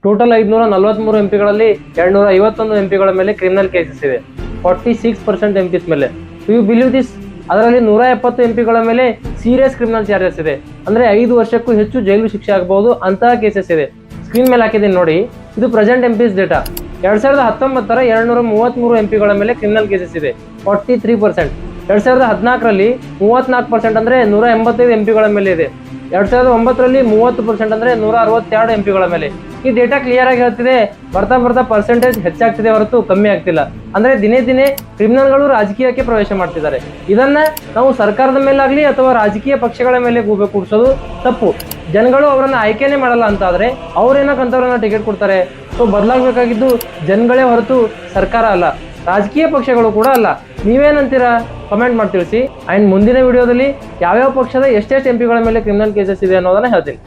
Total 543 ಎಂಪಿಗಳಲ್ಲಿ 251 ಎಂಪಿಗಳ ಮೇಲೆ criminal cases ಇದೆ. 46% MPs ಮೇಲೆ. You believe this? ಅದರಲ್ಲಿ 170 ಎಂಪಿಗಳ ಮೇಲೆ ಸೀರಿಯಸ್ ಕ್ರಿಮಿನಲ್ ಚಾರ್ಜಸ್ ಇದೆ. ಅಂದ್ರೆ 5 ವರ್ಷಕ್ಕೂ ಹೆಚ್ಚು ಜೈಲು ಶಿಕ್ಷೆ ಆಗಬಹುದು ಅಂತಹ ಕೇಸಸ್ ಇದೆ. ಸ್ಕ್ರೀನ್ ಮೇಲೆ ಹಾಕಿದ್ದೀನಿ ನೋಡಿ, ಇದು ಪ್ರೆಸೆಂಟ್ ಎಂಪಿಸ್ ಡೇಟಾ. 2019ರ 233 ಎಂಪಿಗಳ ಮೇಲೆ ಕ್ರಿಮಿನಲ್ ಕೇಸಸ್ ಇದೆ, 43%. 2014ರಲ್ಲಿ 34% ಅಂದ್ರೆ 185 ಎಂಪಿಗಳ ಮೇಲೆ ಇದೆ. 2009ರಲ್ಲಿ 30% ಅಂದ್ರೆ 162 ಎಂಪಿಗಳ ಮೇಲೆ. ಈ ಡೇಟಾ ಕ್ಲಿಯರ್ ಆಗಿ ಹೇಳ್ತಿದೆ, ಬರ್ತಾ ಬರ್ತಾ ಪರ್ಸೆಂಟೇಜ್ ಹೆಚ್ಚಾಗ್ತಿದೆ ಹೊರತು ಕಮ್ಮಿ ಆಗ್ತಿಲ್ಲ. ಅಂದ್ರೆ ದಿನೇ ದಿನೇ ಕ್ರಿಮಿನಲ್ಗಳು ರಾಜಕೀಯಕ್ಕೆ ಪ್ರವೇಶ ಮಾಡ್ತಿದ್ದಾರೆ. ಇದನ್ನ ನಾವು ಸರ್ಕಾರದ ಮೇಲಾಗ್ಲಿ ಅಥವಾ ರಾಜಕೀಯ ಪಕ್ಷಗಳ ಮೇಲೆ ಗೂಬೆ ಕೂಡಿಸೋದು ತಪ್ಪು. ಜನಗಳು ಅವರನ್ನ ಆಯ್ಕೆನೇ ಮಾಡಲ್ಲ ಅಂತ ಆದ್ರೆ ಅವ್ರೇನಕ್ಕಂತವ್ರನ್ನ ಟಿಕೆಟ್ ಕೊಡ್ತಾರೆ. ಸೊ ಬದಲಾಗಬೇಕಾಗಿದ್ದು ಜನಗಳೇ ಹೊರತು ಸರ್ಕಾರ ಅಲ್ಲ, ರಾಜಕೀಯ ಪಕ್ಷಗಳು ಕೂಡ ಅಲ್ಲ. ನೀವೇನಂತೀರಾ? ಕಮೆಂಟ್ ಮಾಡಿ ತಿಳಿಸಿ. ಅಂಡ್ ಮುಂದಿನ ವಿಡಿಯೋದಲ್ಲಿ ಯಾವ್ಯಾವ ಪಕ್ಷದ ಎಷ್ಟೆಷ್ಟು ಎಂಪಿಗಳ ಮೇಲೆ ಕ್ರಿಮಿನಲ್ ಕೇಸಸ್ ಇದೆ ಅನ್ನೋದನ್ನ ಹೇಳ್ತೀನಿ.